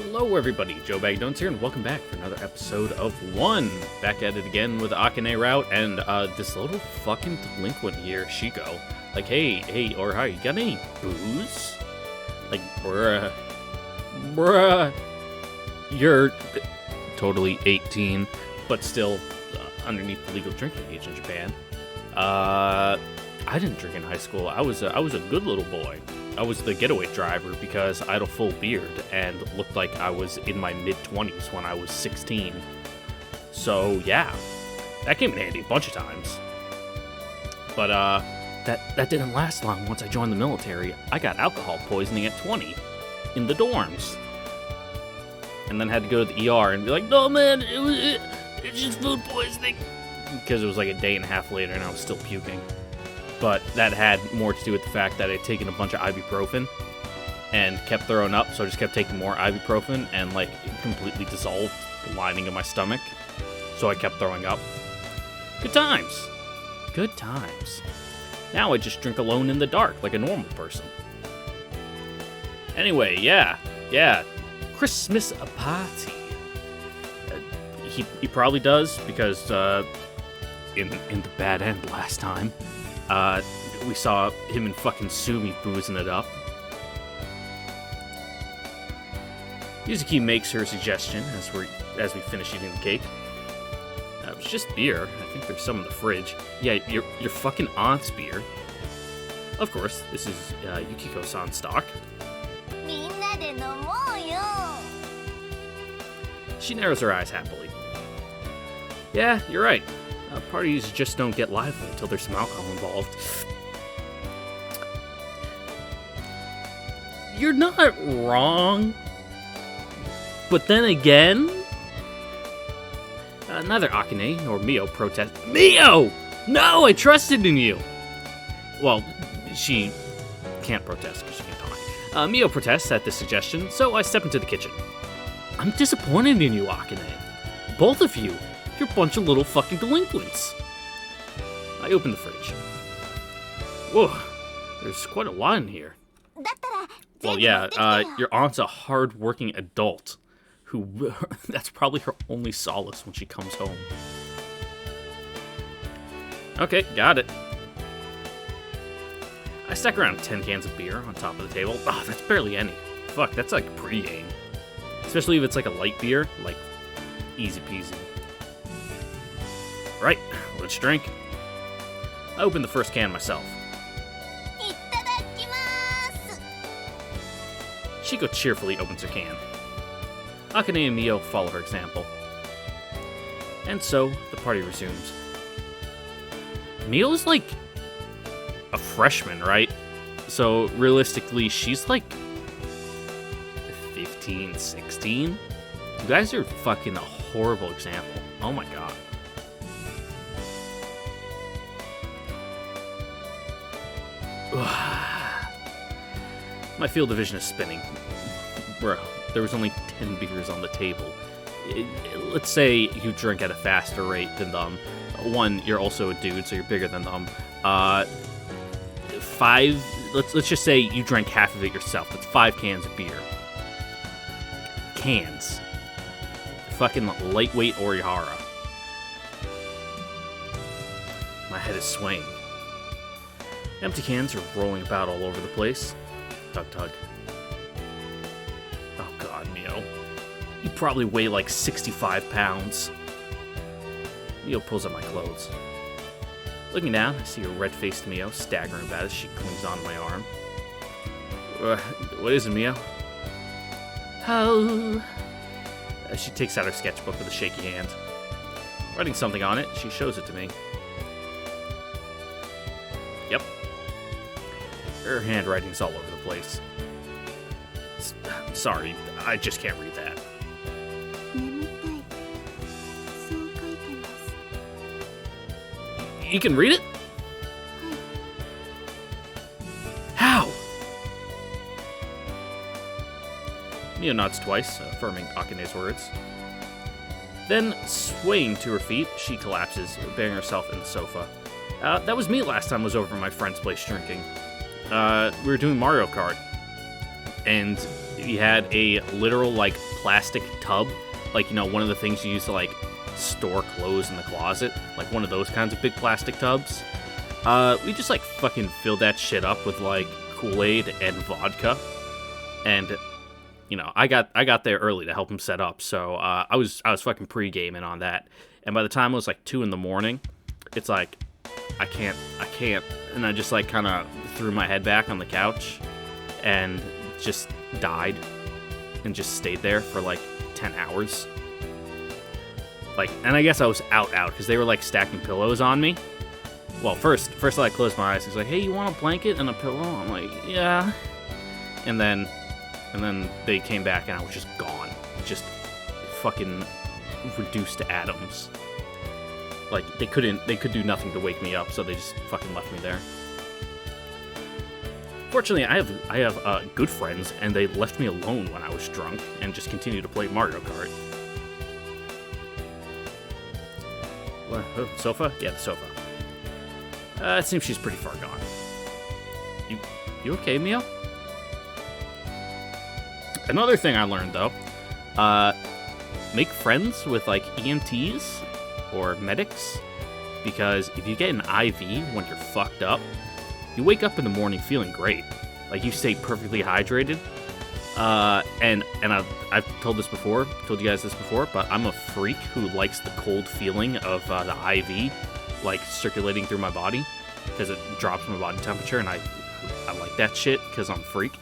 Hello everybody, Joe Bagdones here, and welcome back for another episode of One. Back at it again with Akane Route, and this little fucking delinquent here, Shiko. Like, hey, or hi, you got any booze? Like, bruh, you're totally 18, but still underneath the legal drinking age in Japan. I didn't drink in high school. I was a good little boy. I was the getaway driver because I had a full beard and looked like I was in my mid-20s when I was 16. So, yeah, that came in handy a bunch of times. But, that didn't last long. Once I joined the military, I got alcohol poisoning at 20 in the dorms. And then had to go to the ER and be like, no, man, it's just food poisoning. Because it was like a day and a half later and I was still puking. But that had more to do with the fact that I'd taken a bunch of ibuprofen and kept throwing up, so I just kept taking more ibuprofen and, like, it completely dissolved the lining of my stomach. So I kept throwing up. Good times. Good times. Now I just drink alone in the dark like a normal person. Anyway, yeah. Christmas party. He probably does, because in the bad end last time, we saw him and fucking Sumi boozing it up. Yuzuki makes her suggestion as we finish eating the cake. It's just beer. I think there's some in the fridge. Yeah, your fucking aunt's beer. Of course, this is Yukiko-san's stock. She narrows her eyes happily. Yeah, you're right. Parties just don't get lively until there's some alcohol involved. You're not wrong. But then again, neither Akane nor Mio protest. Mio! No, I trusted in you! Well, she can't protest because she can't talk. Mio protests at this suggestion, so I step into the kitchen. I'm disappointed in you, Akane. Both of you. You're a bunch of little fucking delinquents. I open the fridge. Whoa, there's quite a lot in here. Well, yeah, your aunt's a hard-working adult who, that's probably her only solace when she comes home. Okay, got it. I stack around 10 cans of beer on top of the table. Oh, that's barely any. Fuck, that's like pre-game. Especially if it's like a light beer, like, easy peasy. Right, let's drink. I opened the first can myself. Shiko cheerfully opens her can. Akane and Mio follow her example. And so, the party resumes. Mio's like a freshman, right? So, realistically, she's like 15, 16? You guys are fucking a horrible example. Oh my god. My field of vision is spinning. Bro, there was only 10 beers on the table. Let's say you drink at a faster rate than them. One, you're also a dude, so you're bigger than them. 5, let's just say you drank half of it yourself. That's 5 cans of beer. Cans. Fucking lightweight Orihara. My head is swaying. Empty cans are rolling about all over the place. Tug, tug. Oh god, Mio. You probably weigh like 65 pounds. Mio pulls up my clothes. Looking down, I see a red-faced Mio staggering about as she clings onto my arm. What is it, Mio? Oh. She takes out her sketchbook with a shaky hand. Writing something on it, she shows it to me. Yep. Her handwriting's all over the place. Sorry, I just can't read that. You can read it? How? Mio nods twice, affirming Akane's words. Then, swaying to her feet, she collapses, burying herself in the sofa. That was me last time I was over at my friend's place drinking. We were doing Mario Kart. And If you had a literal, like, plastic tub, like, you know, one of the things you use to, like, store clothes in the closet, like one of those kinds of big plastic tubs, we just, like, fucking filled that shit up with, like, Kool-Aid and vodka. And, you know, I got there early to help him set up, so I was fucking pre-gaming on that. And by the time it was, like, 2 in the morning, it's like, I can't, and I just, like, kind of threw my head back on the couch and just died and just stayed there for, like, 10 hours. Like, and I guess I was out, because they were, like, stacking pillows on me. Well, first I, like, closed my eyes. He's like, hey, you want a blanket and a pillow? I'm like, yeah. And then they came back and I was just gone. Just fucking reduced to atoms. Like, they could do nothing to wake me up, so they just fucking left me there. Fortunately, I have good friends, and they left me alone when I was drunk, and just continued to play Mario Kart. What, sofa? Yeah, the sofa. It seems she's pretty far gone. You okay, Mio? Another thing I learned, though, make friends with, like, EMTs or medics, because if you get an IV when you're fucked up, you wake up in the morning feeling great. Like, you stay perfectly hydrated. And I've told you guys this before, but I'm a freak who likes the cold feeling of the IV, like, circulating through my body, because it drops my body temperature, and I like that shit, because I'm a freak.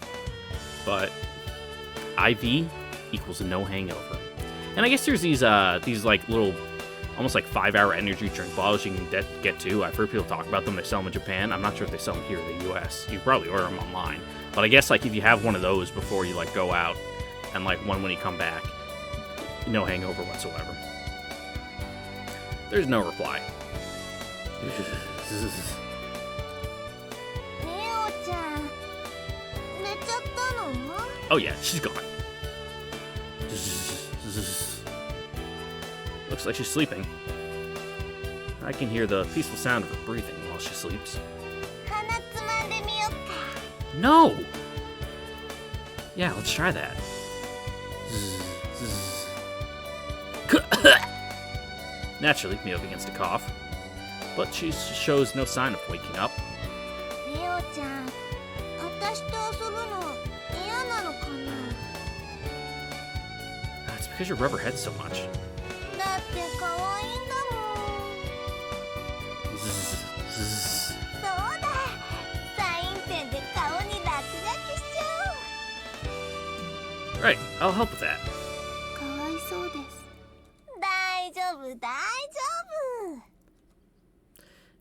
But IV equals no hangover. And I guess there's these like, little, almost like 5-hour energy drink bottles you can get too. I've heard people talk about them. They sell them in Japan. I'm not sure if they sell them here in the US. You probably order them online. But I guess, like, if you have one of those before you, like, go out, and, like, one when you come back, no hangover whatsoever. There's no reply. Oh yeah, she's gone. Looks like she's sleeping. I can hear the peaceful sound of her breathing while she sleeps. No! Yeah, let's try that. Naturally, Mio begins to cough, but she shows no sign of waking up. It's because you rub her head so much. Right, I'll help with that.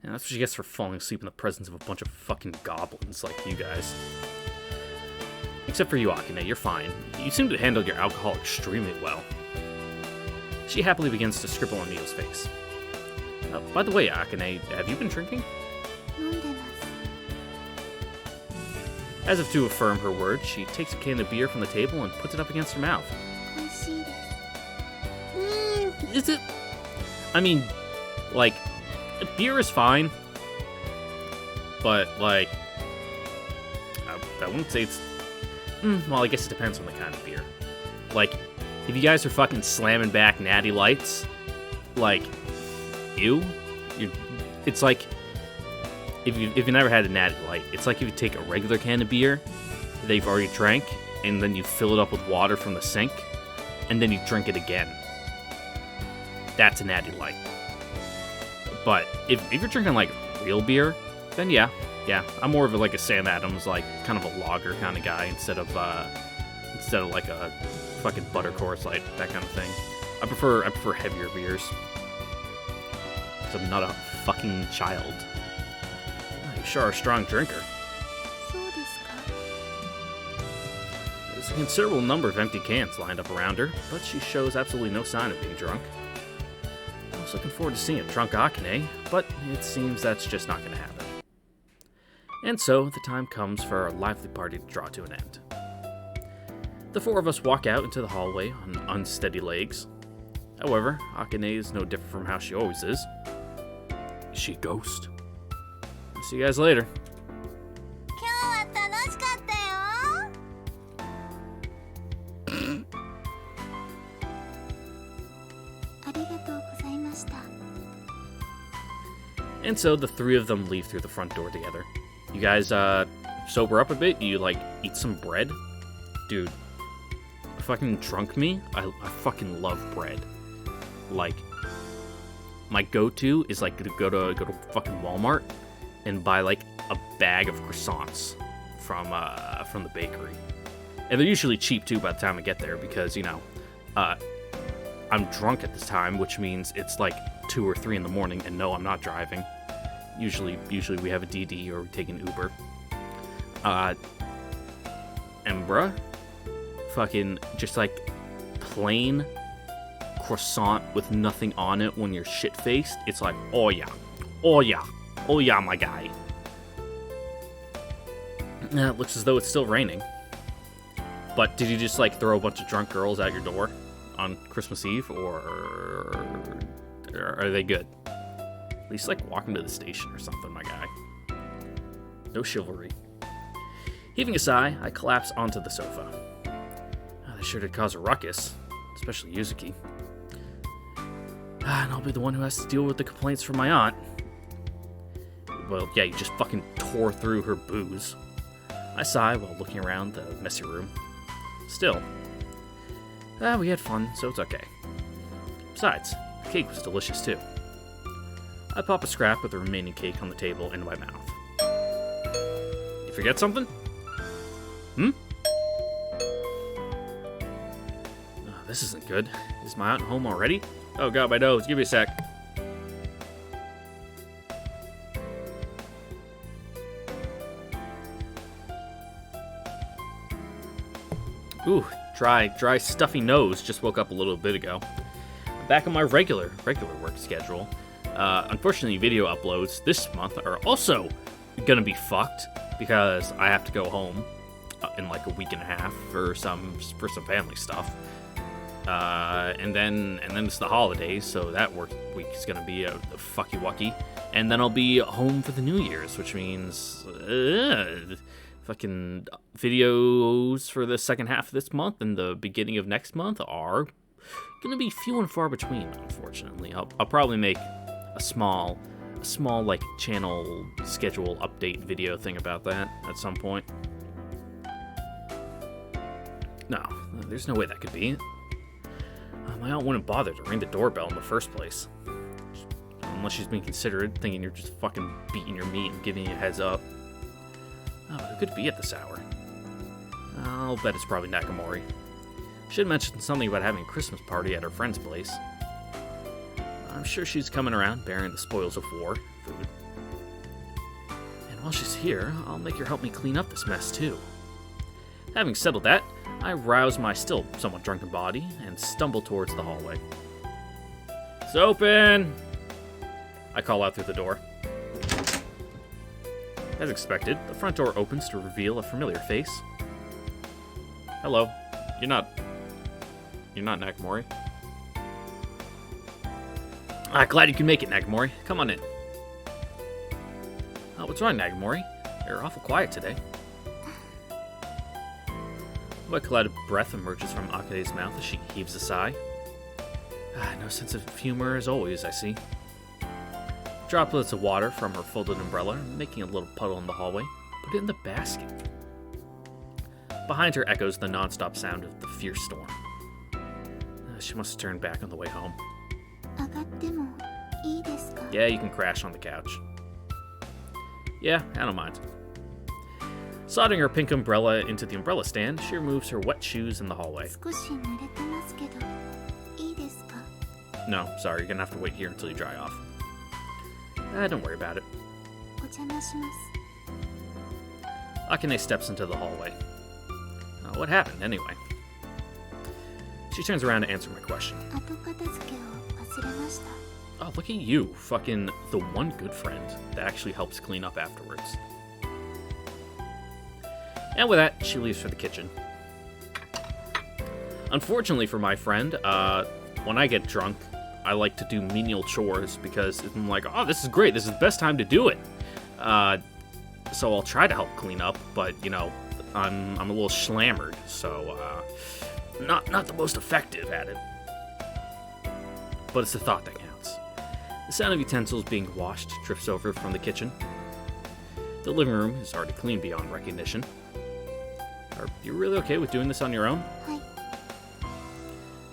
And that's what she gets for falling asleep in the presence of a bunch of fucking goblins like you guys. Except for you, Akane, you're fine. You seem to handle your alcohol extremely well. She happily begins to scribble on Mio's face. By the way, Akane, have you been drinking? As if to affirm her words, she takes a can of beer from the table and puts it up against her mouth. Is it? I mean, like, beer is fine, but, like, I wouldn't say it's... well, I guess it depends on the kind of beer. Like, if you guys are fucking slamming back Natty Lights, like, ew. It's like... If you never had a Natty Light, it's like if you take a regular can of beer that you've already drank, and then you fill it up with water from the sink, and then you drink it again. That's a Natty Light. But if you're drinking, like, real beer, then yeah, I'm more of like a Sam Adams, like, kind of a lager kind of guy instead of like a fucking butter Coors Light, that kind of thing. I prefer heavier beers, because I'm not a fucking child. You sure are a strong drinker. There's a considerable number of empty cans lined up around her, but she shows absolutely no sign of being drunk. I was looking forward to seeing a drunk Akane, but it seems that's just not going to happen. And so, the time comes for our lively party to draw to an end. The four of us walk out into the hallway on unsteady legs. However, Akane is no different from how she always is. Is she a ghost? See you guys later. And so the three of them leave through the front door together. You guys sober up a bit? You like eat some bread? Dude, fucking drunk me? I fucking love bread. Like, my go-to is like to go to fucking Walmart and buy like a bag of croissants from the bakery. And they're usually cheap too by the time I get there because, you know, I'm drunk at this time, which means it's like 2 or 3 in the morning, and no, I'm not driving. Usually we have a DD or we take an Uber. And bruh, fucking just like plain croissant with nothing on it when you're shit-faced. It's like, oh yeah, my guy. It looks as though it's still raining. But did you just like throw a bunch of drunk girls out your door on Christmas Eve, or are they good? At least like walk them to the station or something, my guy. No chivalry. Heaving a sigh, I collapse onto the sofa. They sure did cause a ruckus, especially Yuzuki. And I'll be the one who has to deal with the complaints from my aunt. Well, yeah, you just fucking tore through her booze. I sigh while looking around the messy room. Still, we had fun, so it's okay. Besides, the cake was delicious too. I pop a scrap of the remaining cake on the table into my mouth. You forget something? Oh, this isn't good. Is my aunt home already? Oh god, my nose. Give me a sec. Ooh, dry, stuffy nose. Just woke up a little bit ago. I'm back on my regular work schedule. Unfortunately, video uploads this month are also gonna be fucked because I have to go home in like a week and a half for some family stuff. And then it's the holidays, so that work week is gonna be a fucky wucky. And then I'll be home for the New Year's, which means fucking videos for the second half of this month and the beginning of next month are gonna be few and far between, unfortunately. I'll probably make a small like channel schedule update video thing about that at some point. No, there's no way that could be. My aunt wouldn't bother to ring the doorbell in the first place. Unless she's being considerate, thinking you're just fucking beating your meat and giving you a heads up. Oh, who could it be at this hour? I'll bet it's probably Nakamori. She had mentioned something about having a Christmas party at her friend's place. I'm sure she's coming around bearing the spoils of war, food. And while she's here, I'll make her help me clean up this mess too. Having settled that, I rouse my still somewhat drunken body and stumble towards the hallway. It's open! I call out through the door. As expected, the front door opens to reveal a familiar face. Hello. You're not Nakamori. Glad you can make it, Nakamori. Come on in. Oh, what's wrong, Nakamori? You're awful quiet today. A wet cloud of breath emerges from Akane's mouth as she heaves a sigh. No sense of humor as always, I see. Droplets of water from her folded umbrella, making a little puddle in the hallway. Put it in the basket. Behind her echoes the non-stop sound of the fierce storm. She must have turned back on the way home. Yeah, you can crash on the couch. Yeah, I don't mind. Sliding her pink umbrella into the umbrella stand, she removes her wet shoes in the hallway. No, sorry, you're gonna have to wait here until you dry off. Don't worry about it. Akane steps into the hallway. What happened, anyway? She turns around to answer my question. Oh, look at you, fucking the one good friend that actually helps clean up afterwards. And with that, she leaves for the kitchen. Unfortunately for my friend, when I get drunk, I like to do menial chores because I'm like, oh, this is great. This is the best time to do it. So I'll try to help clean up, but, you know, I'm a little slammered, so not the most effective at it. but it's the thought that counts. The sound of utensils being washed drifts over from the kitchen. The living room is already clean beyond recognition. Are you really okay with doing this on your own? Hi.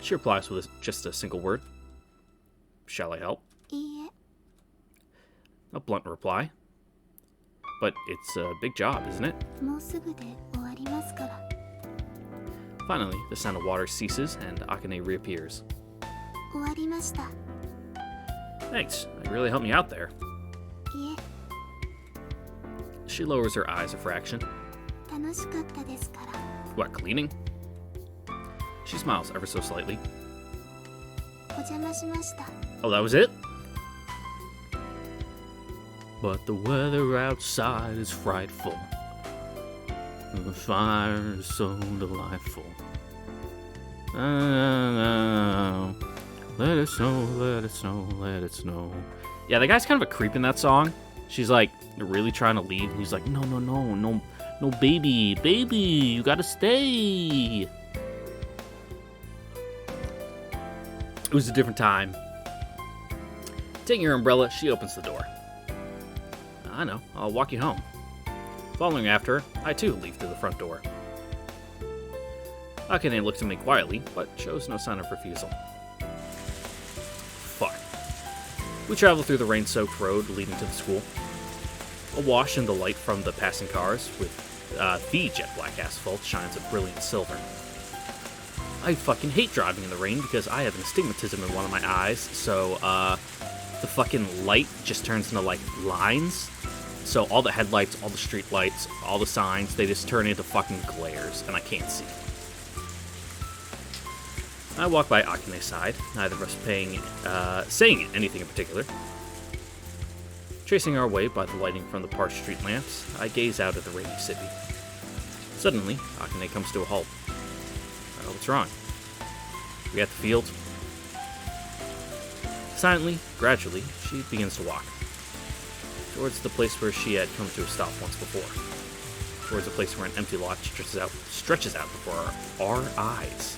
She replies with just a single word. Shall I help? いいえ A blunt reply. But it's a big job, isn't it? もうすぐで終わりますから Finally, the sound of water ceases and Akane reappears. 終わりました Thanks, you really helped me out there. いえ She lowers her eyes a fraction. 楽しかったですから What, cleaning? She smiles ever so slightly. お邪魔しました Oh, that was it? But the weather outside is frightful. And the fire is so delightful. Let it snow, let it snow, let it snow. Yeah, the guy's kind of a creep in that song. She's like really trying to leave. And he's like, no, baby, you gotta stay. It was a different time. Taking her umbrella, she opens the door. I know, I'll walk you home. Following after her, I too leave through the front door. Akane looks at me quietly, but shows no sign of refusal. Fuck. We travel through the rain-soaked road leading to the school. Awash in the light from the passing cars, with the jet-black asphalt shines a brilliant silver. I fucking hate driving in the rain because I have an astigmatism in one of my eyes, so, the fucking light just turns into, like, lines. So all the headlights, all the street lights, all the signs, they just turn into fucking glares, and I can't see. I walk by Akane's side, neither of us saying anything in particular. Tracing our way by the lighting from the parched street lamps, I gaze out at the rainy city. Suddenly, Akane comes to a halt. What's wrong? We at the field? Silently, gradually, she begins to walk. Towards the place where she had come to a stop once before. Towards a place where an empty lot stretches out before our eyes.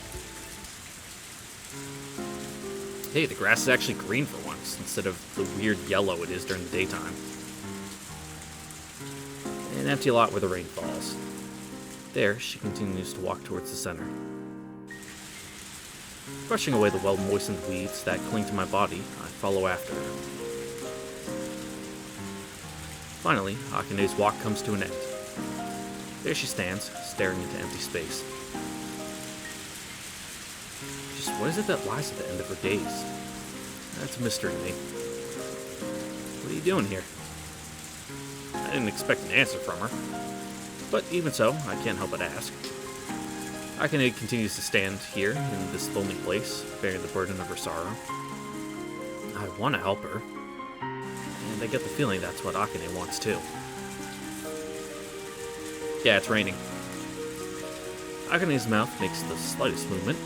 Hey, the grass is actually green for once, instead of the weird yellow it is during the daytime. An empty lot where the rain falls. There, she continues to walk towards the center. Brushing away the well-moistened weeds that cling to my body, I follow after her. Finally, Akane's walk comes to an end. There she stands, staring into empty space. Just what is it that lies at the end of her gaze? That's a mystery to me. What are you doing here? I didn't expect an answer from her. But even so, I can't help but ask. Akane continues to stand here in this lonely place, bearing the burden of her sorrow. I want to help her. And I get the feeling that's what Akane wants too. Yeah, it's raining. Akane's mouth makes the slightest movement.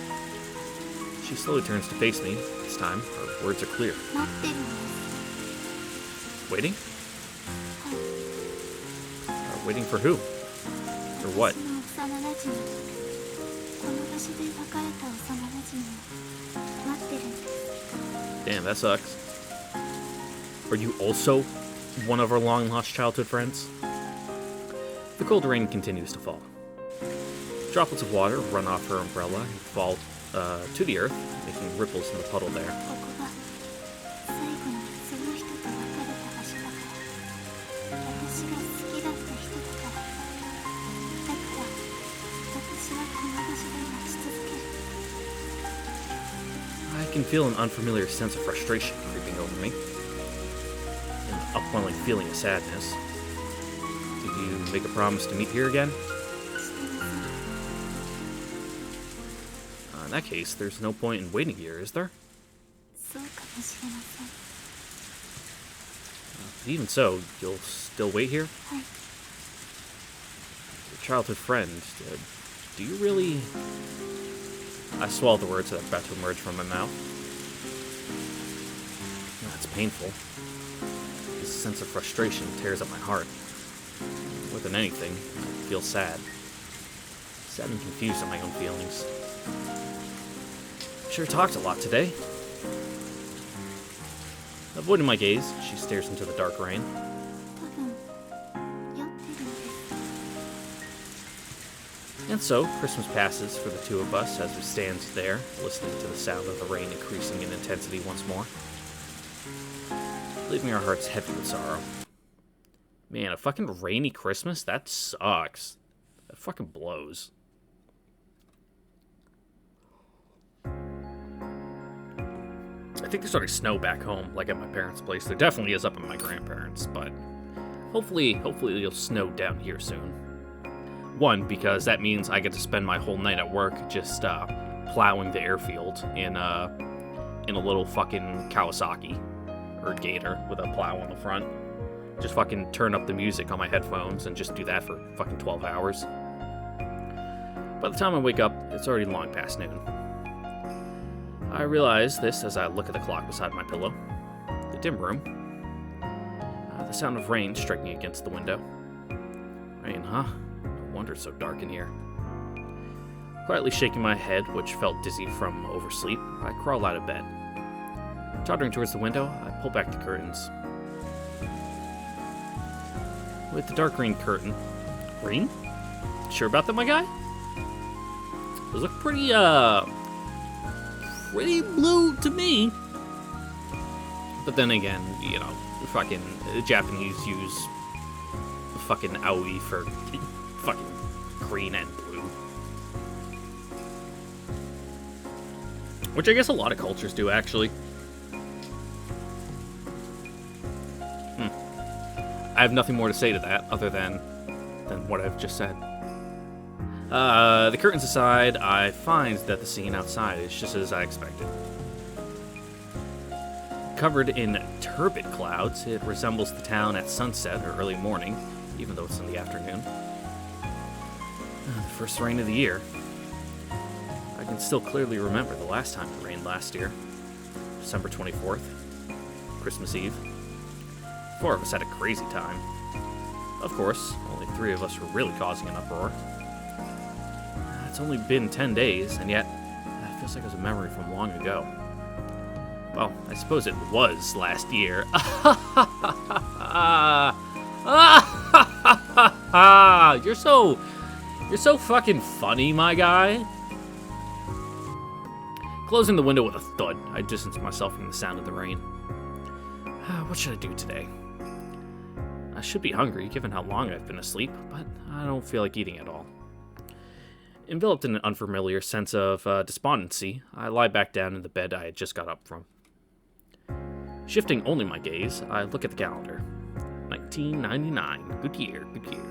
She slowly turns to face me. This time, her words are clear. 待ってるんです Waiting? Waiting for who? For what? 私の幼馴染この場所で別れた幼馴染を待ってるんです Damn, that sucks. Are you also one of our long-lost childhood friends? The cold rain continues to fall. Droplets of water run off her umbrella and fall to the earth, making ripples in the puddle there. ここが最後にその人と別れた場所だから私が好きだった人だから私はこの場所で待ち続ける I can feel an unfamiliar sense of frustration creeping over me. An upwelling feeling of sadness. Did you make a promise to meet here again? してません In that case, there's no point in waiting here, is there? そうかもしれません Even so, you'll still wait here? はい Your childhood friend, do you really... I swallow the words that are about to emerge from my mouth. It's painful. This sense of frustration tears at my heart. More than anything, I feel sad. Sad and confused at my own feelings. Sure talked a lot today. Avoiding my gaze, she stares into the dark rain. 多分酔ってるんです。 And so, Christmas passes for the two of us as we stand there, listening to the sound of the rain increasing in intensity once more, leaving our hearts heavy with sorrow. Man, a fucking rainy Christmas? That sucks. That fucking blows. I think there's already snow back home, like at my parents' place. There definitely is up at my grandparents', but hopefully it'll snow down here soon. One, because that means I get to spend my whole night at work just plowing the airfield in a little fucking Kawasaki or Gator with a plow on the front. Just fucking turn up the music on my headphones and just do that for fucking 12 hours. By the time I wake up, it's already long past noon. I realize this as I look at the clock beside my pillow. The dim room. The sound of rain striking against the window. Rain, huh? No wonder it's so dark in here. Quietly shaking my head, which felt dizzy from oversleep, I crawl out of bed. Tottering towards the window, I pull back the curtains. With the dark green curtain... Green? Sure about that, my guy? Those look pretty blue to me. But then again, you know, fucking Japanese use fucking aoi for fucking green and blue. Which I guess a lot of cultures do, actually. I have nothing more to say to that other than what I've just said. The curtains aside, I find that the scene outside is just as I expected. Covered in turbid clouds, it resembles the town at sunset or early morning, even though it's in the afternoon. The first rain of the year. I can still clearly remember the last time it rained last year. December 24th, Christmas Eve. 4 of us had a crazy time. Of course, only 3 of us were really causing an uproar. It's only been 10 days, and yet that feels like it was a memory from long ago. Well, I suppose it was last year. You're so fucking funny, my guy. Closing the window with a thud, I distance myself from the sound of the rain. What should I do today? I should be hungry, given how long I've been asleep, but I don't feel like eating at all. Enveloped in an unfamiliar sense of despondency, I lie back down in the bed I had just got up from. Shifting only my gaze, I look at the calendar. 1999. Good year, good year.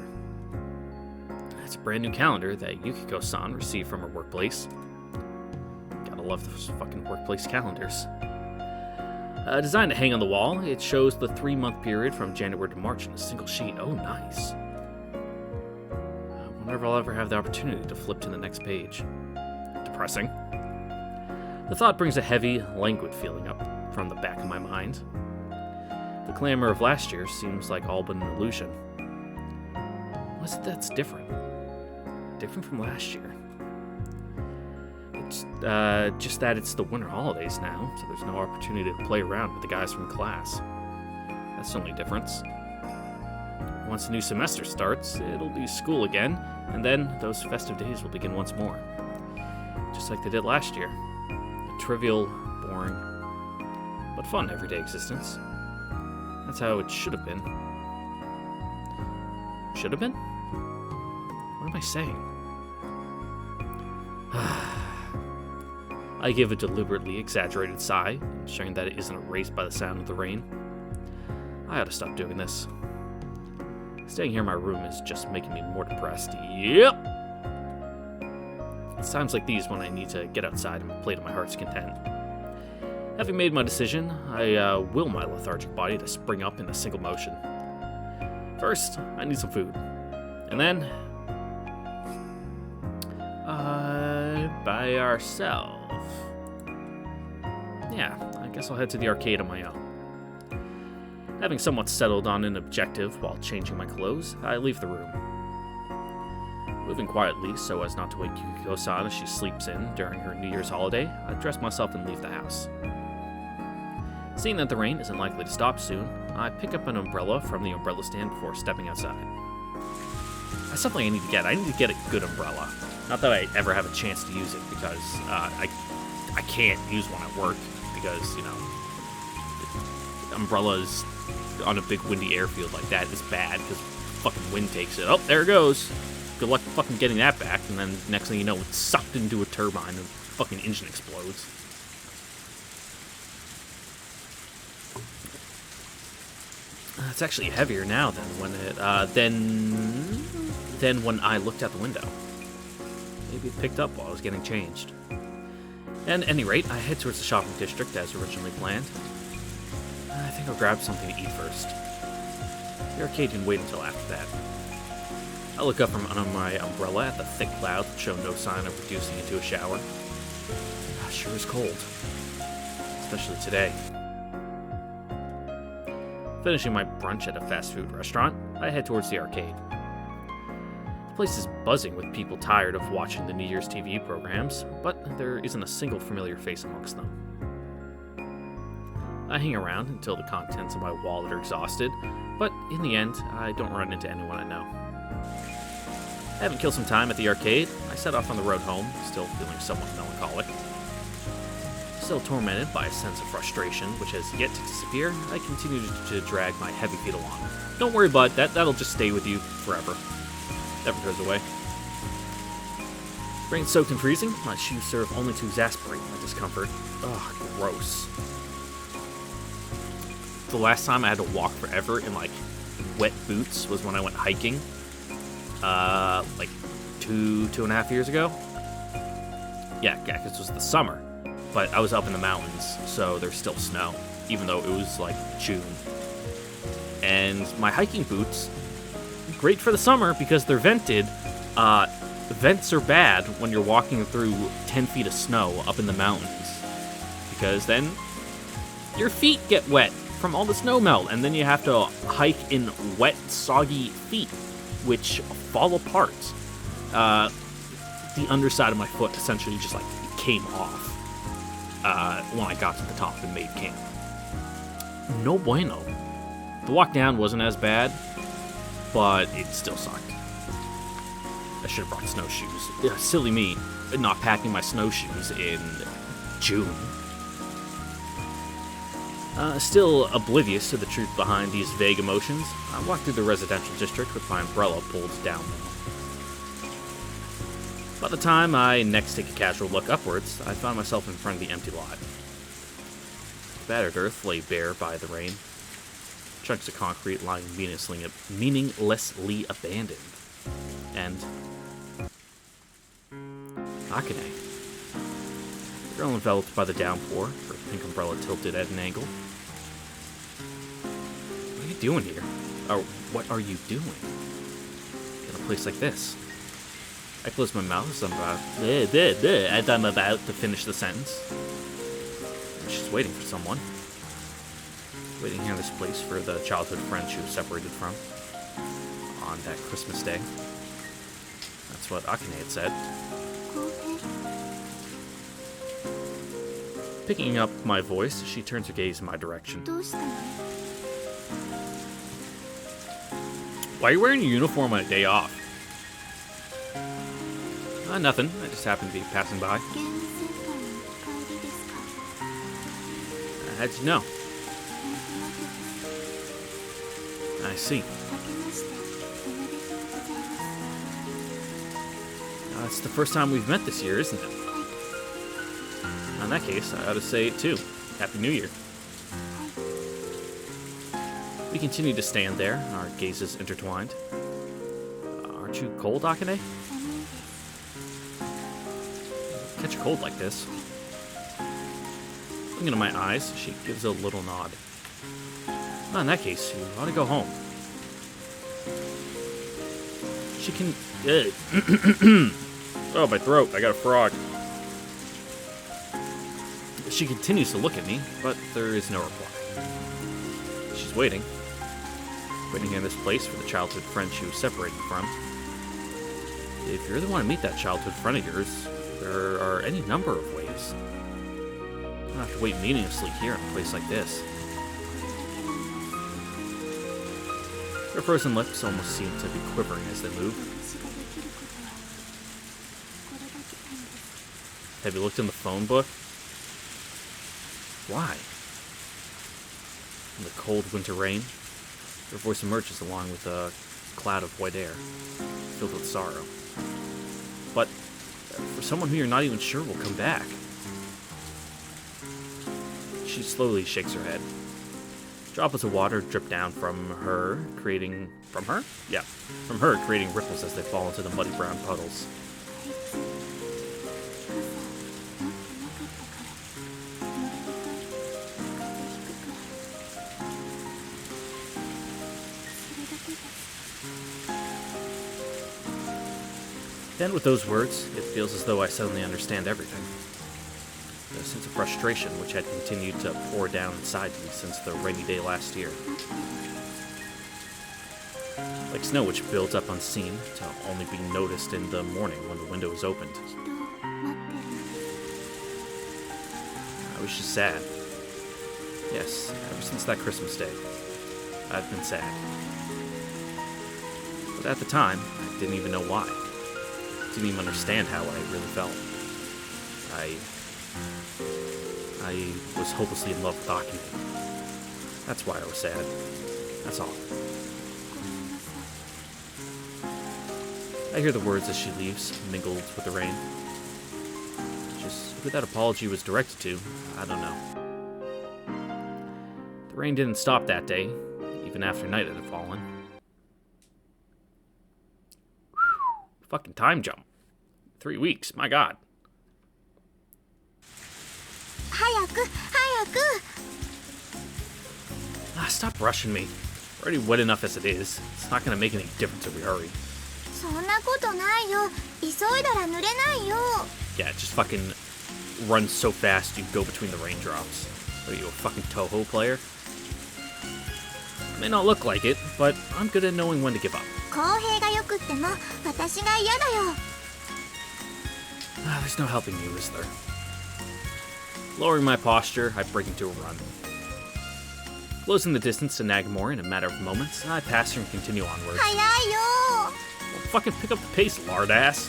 It's a brand new calendar that Yukiko-san received from her workplace. Gotta love those fucking workplace calendars. Designed to hang on the wall, it shows the 3-month period from January to March in a single sheet. Oh, nice. I wonder if I'll ever have the opportunity to flip to the next page. Depressing. The thought brings a heavy, languid feeling up from the back of my mind. The clamor of last year seems like all but an illusion. What's it that's different? Different from last year? It's just that it's the winter holidays now, so there's no opportunity to play around with the guys from class. That's the only difference. Once the new semester starts, it'll be school again, and then those festive days will begin once more. Just like they did last year. A trivial, boring, but fun everyday existence. That's how it should have been. Should have been? What am I saying? I give a deliberately exaggerated sigh, ensuring that it isn't erased by the sound of the rain. I ought to stop doing this. Staying here in my room is just making me more depressed. Yep! It's times like these when I need to get outside and play to my heart's content. Having made my decision, I will my lethargic body to spring up in a single motion. First, I need some food. And then... by ourselves. Yeah, I guess I'll head to the arcade on my own. Having somewhat settled on an objective while changing my clothes, I leave the room. Moving quietly so as not to wake Yukiko-san as she sleeps in during her New Year's holiday, I dress myself and leave the house. Seeing that the rain isn't likely to stop soon, I pick up an umbrella from the umbrella stand before stepping outside. That's something I need to get. I need to get a good umbrella. Not that I ever have a chance to use it, because I can't use one at work, because, you know, umbrellas on a big windy airfield like that is bad, because fucking wind takes it. Oh, there it goes. Good luck fucking getting that back, and then next thing you know, it's sucked into a turbine and the fucking engine explodes. It's actually heavier now than when when I looked out the window. Maybe it picked up while I was getting changed. At any rate, I head towards the shopping district as originally planned. I think I'll grab something to eat first. The arcade can wait until after that. I look up from under my umbrella at the thick clouds that show no sign of reducing into a shower. Sure is cold. Especially today. Finishing my brunch at a fast food restaurant, I head towards the arcade. The place is buzzing with people tired of watching the New Year's TV programs, but there isn't a single familiar face amongst them. I hang around until the contents of my wallet are exhausted, but in the end, I don't run into anyone I know. Having killed some time at the arcade, I set off on the road home, still feeling somewhat melancholic. Still tormented by a sense of frustration, which has yet to disappear, I continue to drag my heavy feet along. Don't worry, bud, that'll just stay with you forever. Never goes away. Rain soaked and freezing, my shoes serve only to exasperate my discomfort. Ugh, gross. The last time I had to walk forever in, like, wet boots was when I went hiking. Like, two and a half years ago? Yeah, because it was the summer. But I was up in the mountains, so there's still snow, even though it was, like, June. And my hiking boots, great for the summer because they're vented. Vents are bad when you're walking through 10 feet of snow up in the mountains, because then your feet get wet from all the snow melt, and then you have to hike in wet, soggy feet, which fall apart. The underside of my foot essentially just, like, came off when I got to the top and made camp. No bueno. The walk down wasn't as bad, but it still sucked. I should have brought snowshoes. Yeah, silly me, not packing my snowshoes in June. Still oblivious to the truth behind these vague emotions, I walk through the residential district with my umbrella pulled down low. By the time I next take a casual look upwards, I found myself in front of the empty lot. Battered earth lay bare by the rain. Chunks of concrete lying meaninglessly abandoned. And Akane. The girl enveloped by the downpour, her pink umbrella tilted at an angle. What are you doing here? Or what are you doing in a place like this? I close my mouth as I'm about to finish the sentence. She's waiting for someone. Waiting here in this place for the childhood friend she was separated from on that Christmas day. That's what Akane had said. Picking up my voice, she turns her gaze in my direction. Why are you wearing your uniform on a day off? Nothing. I just happened to be passing by. How'd you know? I see. It's the first time we've met this year, isn't it? In that case, I ought to say it too. Happy New Year. We continue to stand there, our gazes intertwined. Aren't you cold, Akane? Catch a cold like this. Looking into my eyes, she gives a little nod. In that case, you ought to go home. She can... Oh, my throat. I got a frog. She continues to look at me, but there is no reply. She's waiting. Waiting in this place for the childhood friend she was separated from. If you really want to meet that childhood friend of yours, there are any number of ways. don't have to wait meaninglessly here in a place like this. Her frozen lips almost seem to be quivering as they move. 私ができることはこれだけなんです。 Have you looked in the phone book? Why? In the cold winter rain, her voice emerges along with a cloud of white air, filled with sorrow. But for someone who you're not even sure will come back. She slowly shakes her head. Droplets of water drip down from her, creating... From her? Yeah. From her, creating ripples as they fall into the muddy brown puddles. あいつ、傘持ってなかったから乗れると風邪ひくくらい。それだけです。 Then with those words, it feels as though I suddenly understand everything. A sense of frustration which had continued to pour down inside me since the rainy day last year. Like snow which builds up unseen to only be noticed in the morning when the window is opened. 人を待ってるんです。 I was just sad. Yes, ever since that Christmas day, I've been sad. But at the time, I didn't even know why. Didn't even understand how I really felt. I was hopelessly in love with Akane. That's why I was sad. That's all. ごめんなさい。 I hear the words as she leaves, mingled with the rain. Just who that apology was directed to, I don't know. The rain didn't stop that day, even after night had fallen. Whew, fucking time jump. 3 weeks, my god. 早く早く。 Stop rushing me. We're already wet enough as it is. It's not gonna make any difference if we hurry. そんなことないよ。急いだら濡れないよ。 Yeah, just fucking run so fast you go between the raindrops. What are you, a fucking Toho player? May not look like it, but I'm good at knowing when to give up. 公平がよくっても私が嫌だよ。 There's no helping you, is there? Lowering my posture, I break into a run. Closing the distance to Nagamori in a matter of moments, I pass her and continue onwards. 早いよ。 Well, fucking pick up the pace, lardass.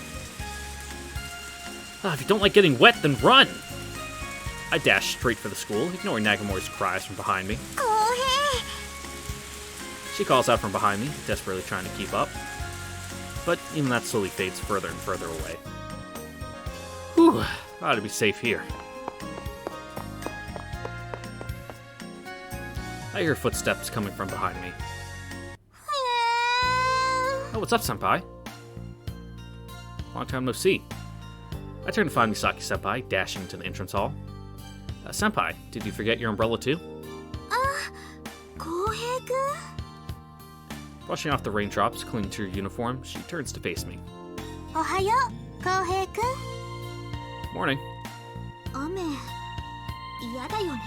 If you don't like getting wet, then run! I dash straight for the school, ignoring Nagamori's cries from behind me. 公平。 She calls out from behind me, desperately trying to keep up. But even that slowly fades further and further away. Whew, ought to be safe here. I hear footsteps coming from behind me. Oh, what's up, senpai? Long time no see. I turn to find Misaki senpai dashing into the entrance hall. Senpai, did you forget your umbrella too? あ、公平くん。 Brushing off the raindrops, clinging to her uniform, she turns to face me. おはよう、公平くん。 Morning. 雨、嫌だよね。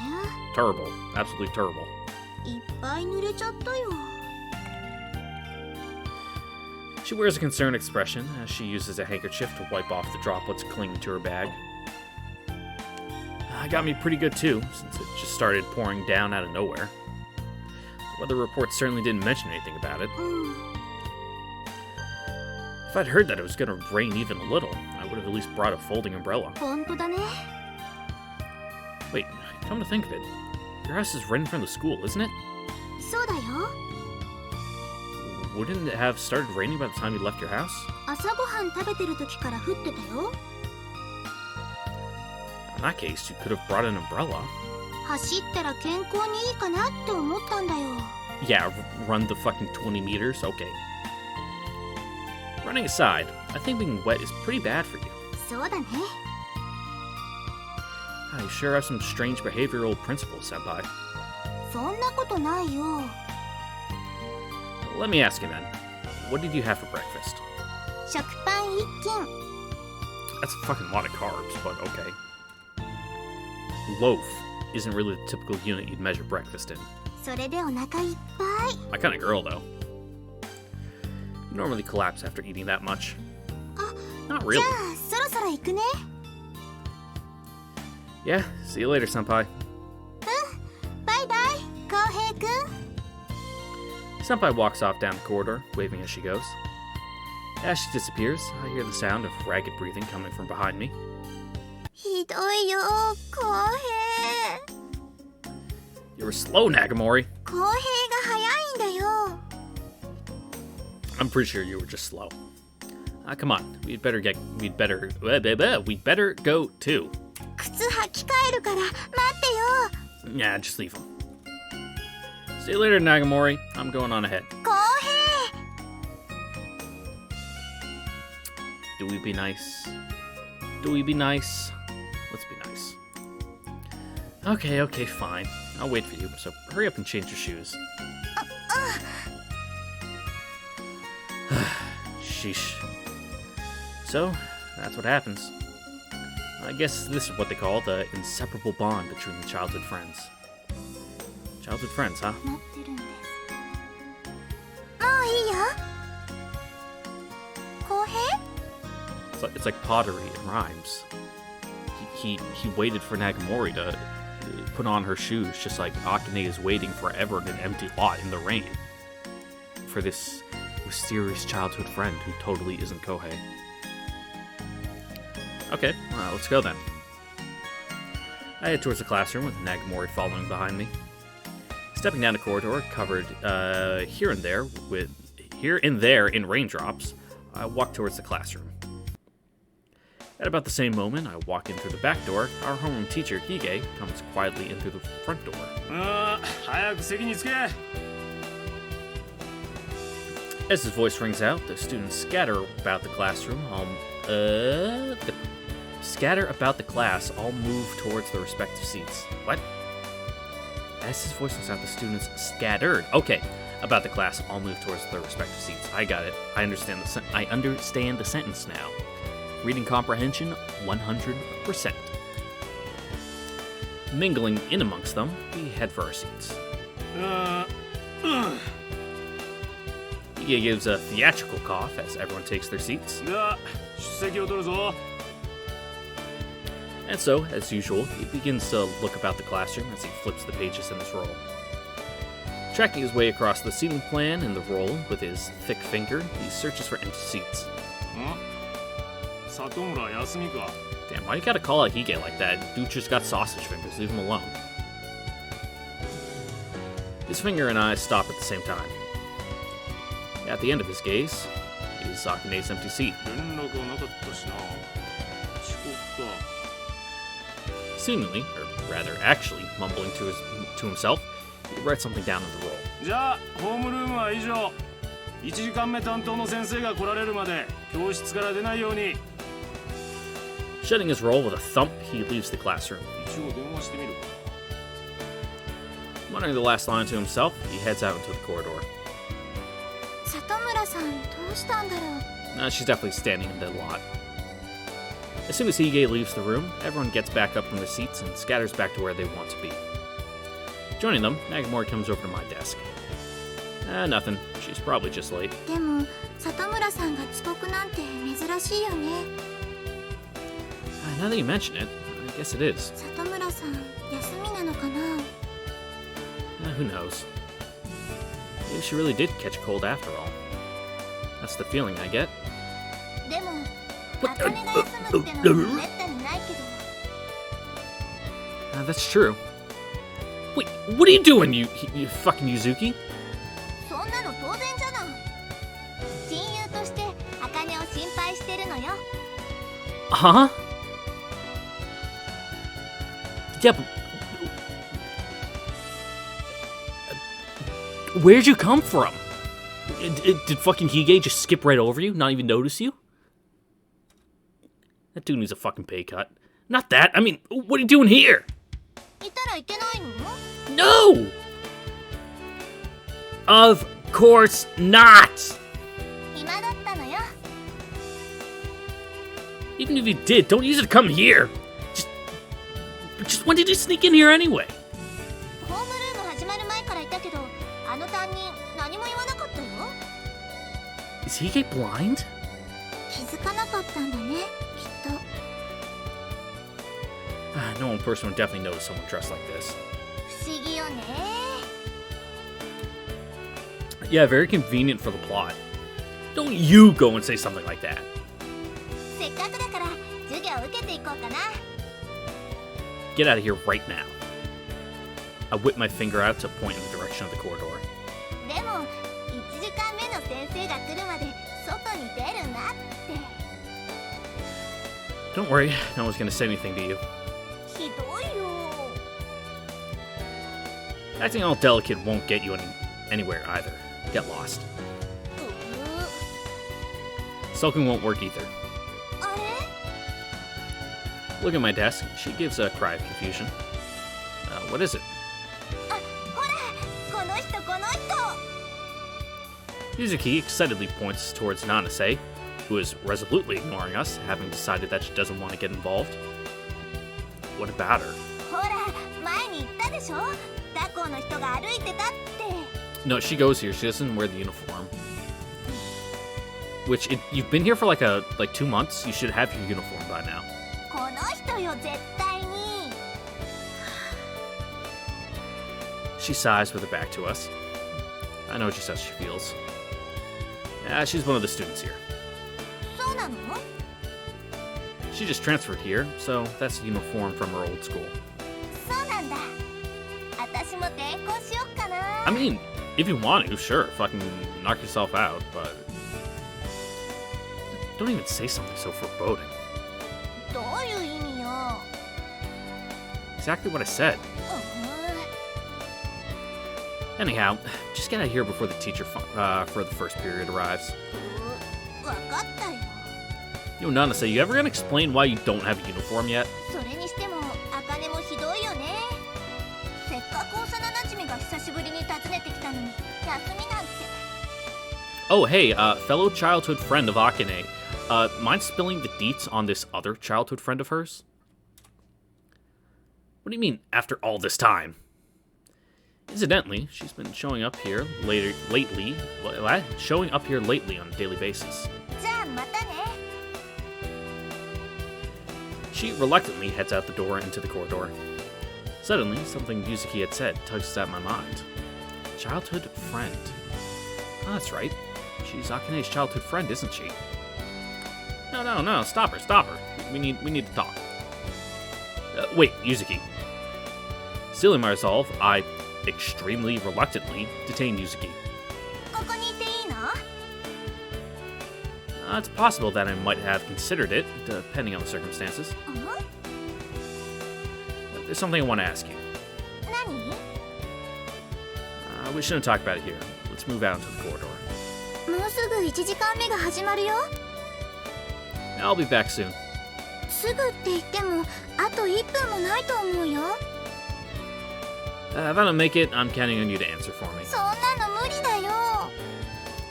Terrible. Absolutely terrible. いっぱい濡れちゃったよ。 She wears a concerned expression as she uses a handkerchief to wipe off the droplets clinging to her bag. It got me pretty good too, since it just started pouring down out of nowhere. The weather report certainly didn't mention anything about it. うん。 If I'd heard that it was going to rain even a little, I would have at least brought a folding umbrella. 本当だね。 Wait, come to think of it, your house is right in front of the school, isn't it? そうだよ。 Wouldn't it have started raining by the time you left your house? 朝ごはん食べてる時から降ってたよ。 In that case, you could have brought an umbrella. 走ったら健康にいいかなって思ったんだよ。 Yeah, run the fucking 20 meters? Okay. Running aside, I think being wet is pretty bad for you. そうだね。 You sure have some strange behavioral principles, senpai. そんなことないよ。 Let me ask you then, what did you have for breakfast? 食パン一斤。 That's a fucking lot of carbs, but okay. Loaf isn't really the typical unit you'd measure breakfast in. それでお腹いっぱい。 My kind of girl, though. You normally collapse after eating that much. あ、 Not じ really. ゃあそろそろ行くね。Yeah, see you later, senpai. バイバイ浩平くん Senpai walks off down the corridor, waving as she goes. As she disappears, I hear the sound of ragged breathing coming from behind me. ひどいよ浩平 You were slow, Nagamori. 浩平が早いんだよ I'm pretty sure you were just slow. Come on, we'd better go too. 靴履き替えるから待ってよ Yeah, just leave him. See you later, Nagamori. I'm going on ahead. 浩 Do we be nice? Do we be nice? Let's be nice. Okay, fine. I'll wait for you, so hurry up and change your shoes. Sheesh. So, that's what happens. I guess this is what they call the inseparable bond between the childhood friends. Childhood friends, huh? 平待ってるんですもういいよ浩平 It's like pottery and rhymes. He waited for Nagamori to put on her shoes, just like Akane is waiting forever in an empty lot in the rain for this mysterious childhood friend who totally isn't Kohei. Okay, well, let's go then. I head towards the classroom with Nagamori following behind me. Stepping down a corridor covered here and there in raindrops, I walk towards the classroom. At about the same moment, I walk in through the back door. Our homeroom teacher, Hige, comes quietly in through the front door. 早く席に着け As his voice rings out, the students scatter about the classroom. Scatter about the class, all move towards their respective seats. What? As his voice rings out, the students scattered. Okay, about the class, all move towards their respective seats. I got it. I understand the sentence now. Reading comprehension, 100%. Mingling in amongst them, we head for our seats. He gives a theatrical cough as everyone takes their seats. では出席を取るぞ And so, as usual, he begins to look about the classroom as he flips the pages in his roll. Tracking his way across the seating plan in the roll with his thick finger, he searches for empty seats. 里村康美か Damn, why you gotta call out Hige like that? Dude just got sausage fingers, leave him alone. His finger and I stop at the same time. At the end of his gaze is Akane's empty seat. 連絡はなかったしな遅刻か Seemingly, or rather actually, mumbling to himself, he writes something down in the roll. じゃあホームルームは以上1時間目担当の先生が来られるまで教室から出ないように Shutting his roll with a thump, he leaves the classroom. 一応電話してみるか Muttering the last line to himself, he heads out into the corridor. 里村さんどうしたんだろう She's definitely standing in the lot. As soon as Hige leaves the room, everyone gets back up from their seats and scatters back to where they want to be. Joining them, Nagamori comes over to my desk. Nothing. She's probably just late. でも里村さんが遅刻なんて珍しいよね Now that you mention it, I guess it is. 里村さん休みなのかな Who knows? Maybe she really did catch a cold after all. That's the feeling I get. でも茜が休むってのはめったにないけど That's true. Wait, what are you doing, you fucking Yuzuki? そんなの当然じゃない親友として茜を心配してるのよ Huh? Yeah, but... Where'd you come from? Did fucking Hige just skip right over you? Not even notice you? That dude needs a fucking pay cut. Not that. I mean, what are you doing here? いたらいけないの No! Of course not! 暇だったのよ Even if you did, don't use it to come here! Just when did you sneak in here anyway? ホームルーム始まる前からいたけどあの担任何も言わなかったよ Is Hige blind? 気づかなかったんだねきっと No one person would definitely notice someone dressed like this. 不思議よね。 Yeah, very convenient for the plot. Don't you go and say something like that. せっかくだから授業受けていこうかな。 Get out of here right now. I whip my finger out to point in the direction of the corridor. でも1時間目の先生が来るまで外に出るなって。 Don't worry, no one's gonna say anything to you. ひどいよ。 Acting all delicate won't get you anywhere either. Get lost. う Sulking won't work either. あれ Look at my desk. She gives a cry of confusion. What is it? あ、ほらこの人この人。 Yuzuki excitedly points towards Nanase, who is resolutely ignoring us, having decided that she doesn't want to get involved. What about her? ほら前に言ったでしょ。他校の人が歩いてたって。 No, she goes here. She doesn't wear the uniform. Which, you've been here for like 2 months. You should have your uniform by now. この人よ絶対に。 She sighs with her back to us. I know just how she feels. Yeah, she's one of the students here. そうなの？ She just transferred here, so that's the uniform from her old school. そうなんだ。私も転校しよっかな。 I mean, if you want to, sure, fucking knock yourself out, but don't even say something so foreboding. どういう意味よ。 Exactly what I said. う Anyhow, just get out of here before the teacher for the first period arrives. わかったよ。 Yo, Nanase, you ever gonna explain why you don't have a uniform yet? それにしても茜もひどいよね。せっかく幼馴染が久しぶりに訪ねてきたのに休みなんて。 Oh, hey, fellow childhood friend of Akane. Mind spilling the deets on this other childhood friend of hers? What do you mean, after all this time? Incidentally, she's been showing up here lately on a daily basis. じゃあまたね。 She reluctantly heads out the door into the corridor. Suddenly, something Yuzuki had said tugs at my mind. Childhood friend. Oh, that's right. She's Akane's childhood friend, isn't she? No, stop her. We need to talk. Wait, Yuzuki. Stealing my resolve, I extremely reluctantly detain Yuzuki. ここにいていいの？ It's possible that I might have considered it, depending on the circumstances. うん？ There's something I want to ask you. 何？ We shouldn't talk about it here. Let's move out into the corridor. もうすぐ1時間目が始まるよ。 I'll be back soon. すぐって言ってもあと1分もないと思うよ。 If I don't make it, I'm counting on you to answer for me. そんなの無理だよ。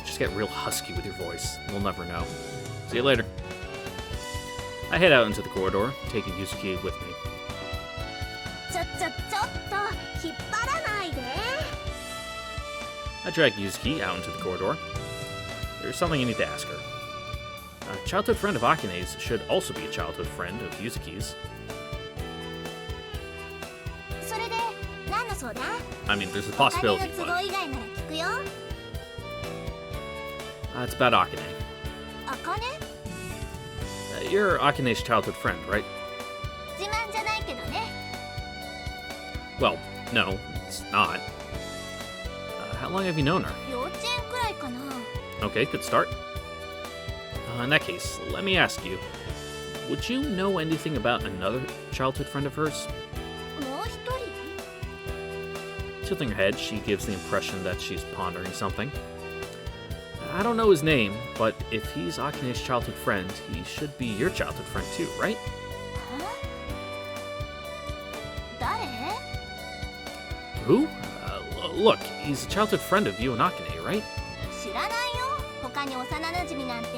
Just get real husky with your voice. We'll never know. See you later. I head out into the corridor, taking Yuzuki with me. ちょっと引っ張らないで。 I drag Yuzuki out into the corridor. There's something I need to ask her. A childhood friend of Akane's should also be a childhood friend of Yuzuki's. それで何の相談？ I mean, there's a お金の possibility, 都 but 合以外なら聞くよ。 It's about Akane. 茜？ You're Akane's childhood friend, right? 自慢じゃないけどね。 Well, no, it's not. How long have you known her? 幼稚園くらいかな。 Okay, good start. In that case, let me ask you, would you know anything about another childhood friend of hers? もう一人？ Tilting her head, she gives the impression that she's pondering something. I don't know his name, but if he's Akane's childhood friend, he should be your childhood friend too, right? 誰？ Who? Look, he's a childhood friend of you and Akane, right? 知らないよ。他に幼馴染なんて。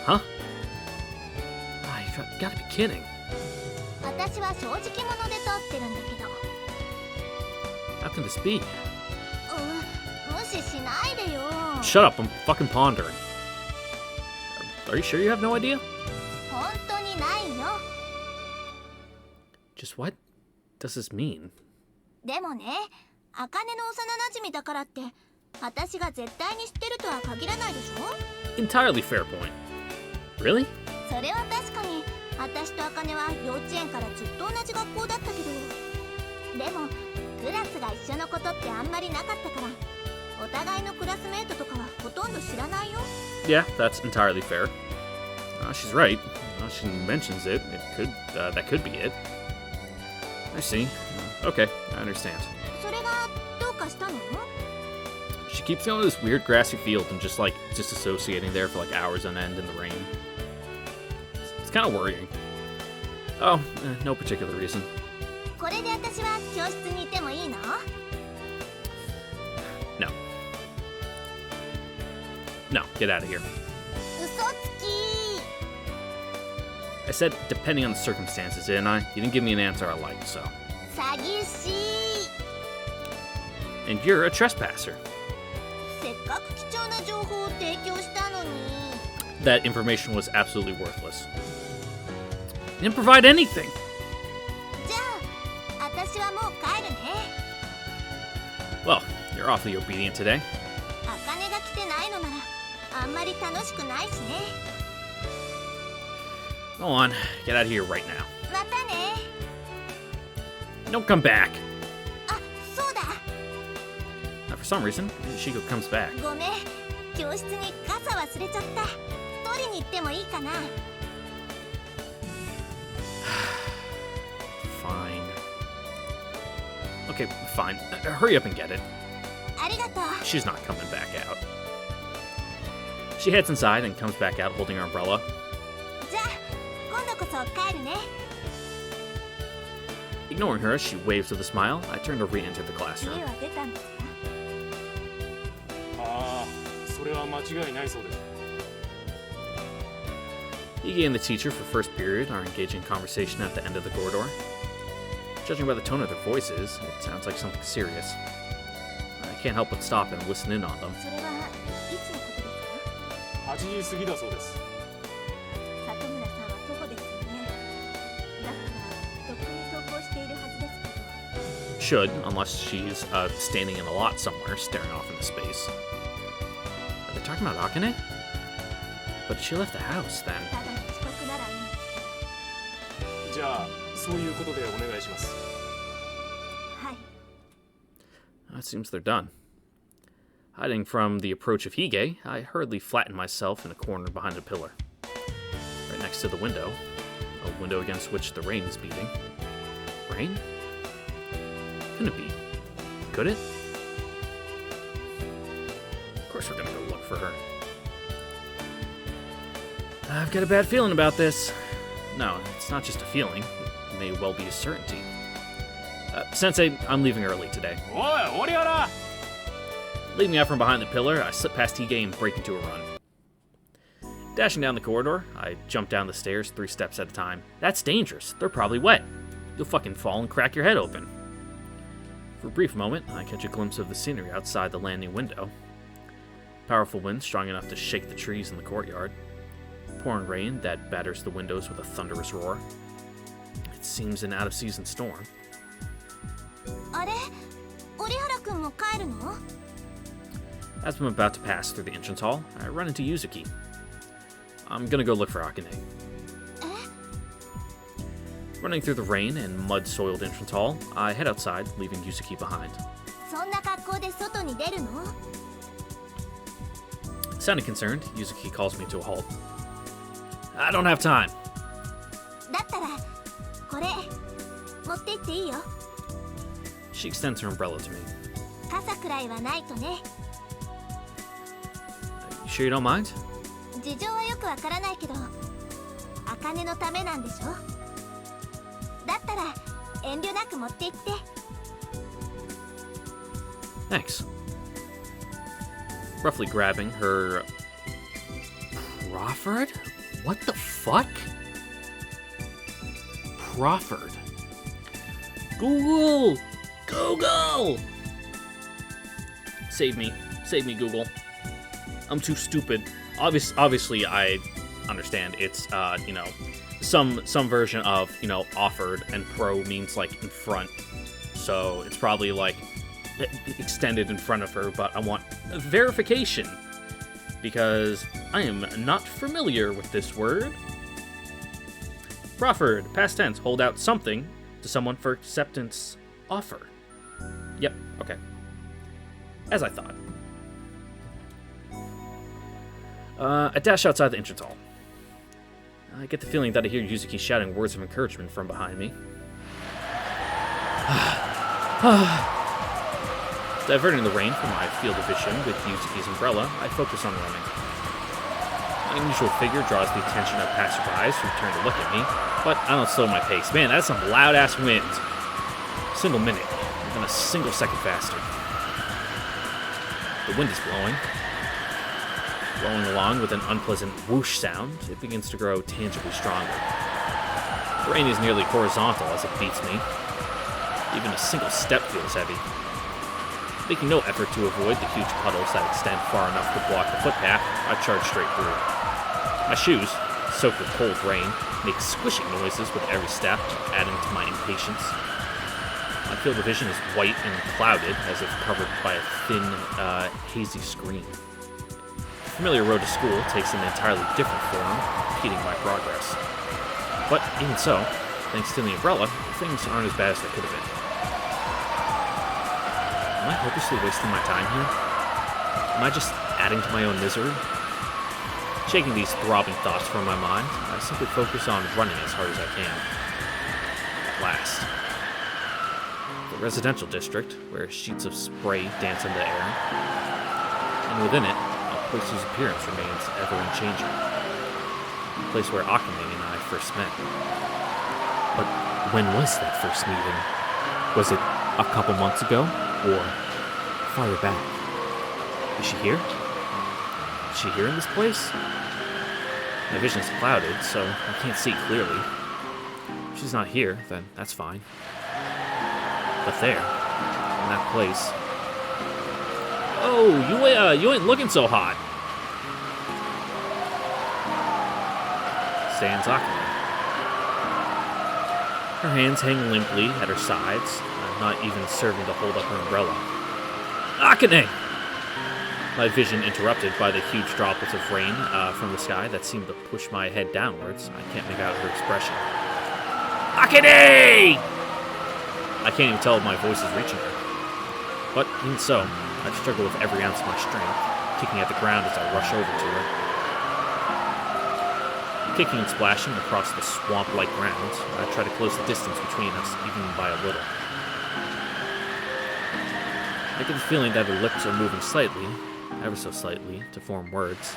Huh? You gotta be kidding. 私は正直者で通ってるんだけど。 How can this be? 無視しないでよ。 Shut up, I'm fucking pondering. Are you sure you have no idea? 本当にないよ。Just what does this mean? でもね、茜の幼馴染だからって私が絶対に知ってるとは限らないでしょ。 Entirely fair point. Really? それは確かに私と茜は幼稚園からずっと同じ学校だったけど、でもクラスが一緒のことってあんまりなかったからお互いのクラスメートとかはほとんど知らないよ。 Yeah, that's entirely fair. She's right. She mentions it. That could be it. I see. Okay, I understand. それがどうかしたの？ She keeps going to this weird grassy field and just disassociating there for hours on end in the rain. It's kind of worrying. Oh, no particular reason. これで私は教室にいてもいいの？ No. No, get out of here. 嘘つき。 I said depending on the circumstances, didn't I? You didn't give me an answer I liked, so. 詐欺師。 And you're a trespasser. せっかく貴重な情報を提供したのに。 That information was absolutely worthless. You didn't provide anything. じゃあ私はもう帰るね。 Well, you're awfully obedient today. 茜が来てないのならあんまり楽しくないしね。 Go on, get out of here right now. またね。 Don't come back. あ、そうだ。 Now, for some reason, Shiko comes back. ごめん、教室に傘忘れちゃった。取りに行ってもいいかな。 Fine. Okay, fine. Hurry up and get it. ありがとう。 She's not coming back out. She heads inside and comes back out holding her umbrella. じゃあ今度こそ帰るね。 Ignoring her, she waves with a smile. I turn to re-enter the 家 classroom. は出たんですか？ああ、それは間違いないそうです。 Iggy and the teacher for first period are engaging in conversation at the end of the corridor. Judging by the tone of their voices, it sounds like something serious. I can't help but stop and listen in on them. それはいつのことですか8時過ぎだそうです。里村さんは徒歩ですよね。だからとっくに登校しているはずですけど。 Should, unless she's standing in a lot somewhere, staring off into space. Are they talking about Akane? But she left the house then. ただの遅刻ならいい。じゃあそういうことでお願いします。はい。 It seems they're done. Hiding from the approach of Hige, I hurriedly flatten myself in a corner behind a pillar. Right next to the window. A window against which the rain is beating. Rain? Couldn't it be? Could it? Of course we're gonna go look for her. I've got a bad feeling about this. No, it's not just a feeling. It may well be a certainty. Sensei, I'm leaving early today. おい、折原！ Leading out from behind the pillar, I slip past Hige and break into a run. Dashing down the corridor, I jump down the stairs 3 steps at a time. That's dangerous. They're probably wet. You'll fucking fall and crack your head open. For a brief moment, I catch a glimpse of the scenery outside the landing window. Powerful wind strong enough to shake the trees in the courtyard. Pouring rain that batters the windows with a thunderous roar. It seems an out-of-season storm. あれ、折原くんも帰るの？ As I'm about to pass through the entrance hall, I run into Yuzuki. I'm gonna go look for Akane. え？ Running through the rain and mud-soiled entrance hall, I head outside, leaving Yuzuki behind. そんな格好で外に出るの？ Sounding concerned, Yuzuki calls me to a halt. I don't have time. だったらこれ持って行っていいよ。 She extends her umbrella to me. 傘くらいはないとね。 You sure you don't mind? 事情はよくわからないけど、茜のためなんでしょ？だったら遠慮なく持って行って。 Thanks. Roughly grabbing her... Proffered? What the fuck? Proffered. Google! Google! Save me. Save me, Google. I'm too stupid. Obviously, I understand. It's, some version of, offered, and pro means, like, in front. So it's probably, like, extended in front of her, but I want verification, because I am not familiar with this word. Proffered, past tense, hold out something to someone for acceptance offer. Yep, okay. As I thought. I dash outside the entrance hall. I get the feeling that I hear Yuzuki shouting words of encouragement from behind me. Diverting the rain from my field of vision with Yuzuki's umbrella, I focus on running. My unusual figure draws the attention of passerbys who turn to look at me, but I don't slow my pace. Man, that's some loud-ass wind. Single minute, and a single second faster. The wind is blowing along with an unpleasant whoosh sound. It begins to grow tangibly stronger. The rain is nearly horizontal as it beats me. Even a single step feels heavy. Making no effort to avoid the huge puddles that extend far enough to block the footpath, I charge straight through. My shoes, soaked with cold rain, make squishing noises with every step, adding to my impatience. My field of vision is white and clouded, as if covered by a thin, hazy screen. The familiar road to school takes an entirely different form, impeding my progress. But even so, thanks to the umbrella, things aren't as bad as they could have been. Am I hopelessly wasting my time here? Am I just adding to my own misery? Shaking these throbbing thoughts from my mind, I simply focus on running as hard as I can. At last. The residential district, where sheets of spray dance in the air. And within it, a place whose appearance remains ever unchanging. The place where Akane and I first met. But when was that first meeting? Was it a couple months ago? Or farther back? Is she here? Is she here in this place? My vision is clouded, so I can't see clearly. If she's not here, then that's fine. But there, in that place... Oh, you ain't looking so hot. Stands Akane. Her hands hang limply at her sides, not even serving to hold up her umbrella. Akane! My vision interrupted by the huge droplets of rain from the sky that seemed to push my head downwards. I can't make out her expression. Akane! I can't even tell if my voice is reaching her. But even so, I struggle with every ounce of my strength, kicking at the ground as I rush over to her. Kicking and splashing across the swamp-like ground, I try to close the distance between us, even by a little. I get the feeling that her lips are moving slightly, ever so slightly, to form words.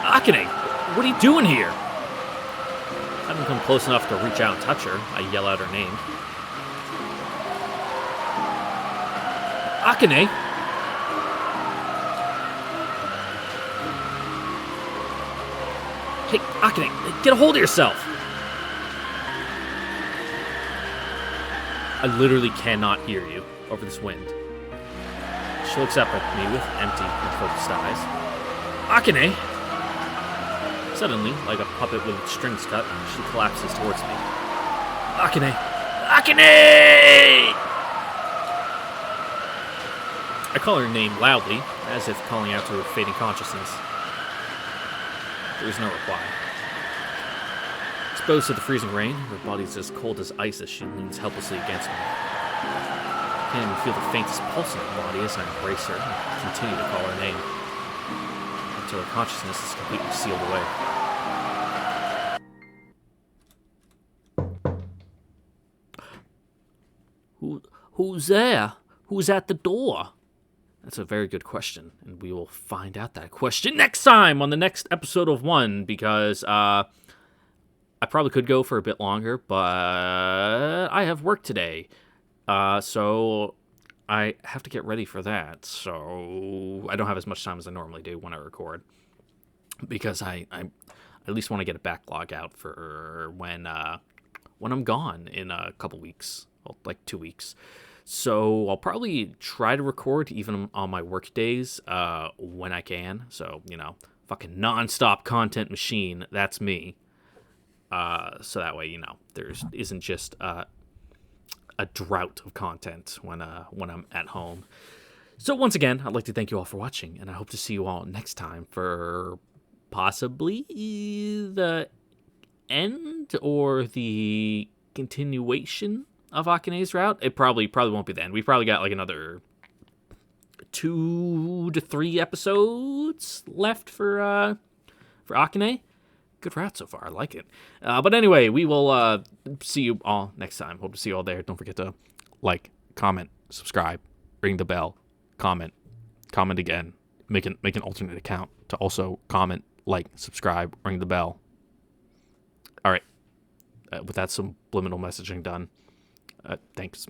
Akane! What are you doing here? Having come close enough to reach out and touch her, I yell out her name. Akane! Hey, Akane, get a hold of yourself! I literally cannot hear you over this wind. She looks up at me with empty and focused eyes. Akane! Suddenly, like a puppet with its strings cut, she collapses towards me. Akane! Akane! I call her name loudly, as if calling out to her fading consciousness. There is no reply. Exposed to the freezing rain, her body is as cold as ice as she leans helplessly against me. I can't even feel the faintest pulse in her body as I embrace her and continue to call her name, until her consciousness is completely sealed away. Who's there? Who's at the door? That's a very good question, and we will find out that question next time on the next episode of One, because I probably could go for a bit longer, but I have work today, so I have to get ready for that, so I don't have as much time as I normally do when I record, because I at least want to get a backlog out for when I'm gone in a couple weeks, well, like 2 weeks. So I'll probably try to record even on my work days when I can. So, fucking non-stop content machine. That's me. so that way there isn't just a drought of content when I'm at home. So once again, I'd like to thank you all for watching, and I hope to see you all next time for possibly the end or the continuation of Akane's Route. It probably won't be the end. We probably got like another 2 to 3 episodes left for Akane. Good route so far. I like it. But anyway, we will see you all next time. Hope to see you all there. Don't forget to like, comment, subscribe, ring the bell, comment again. Make an alternate account to also comment, like, subscribe, ring the bell. All right. With that subliminal messaging done, thanks.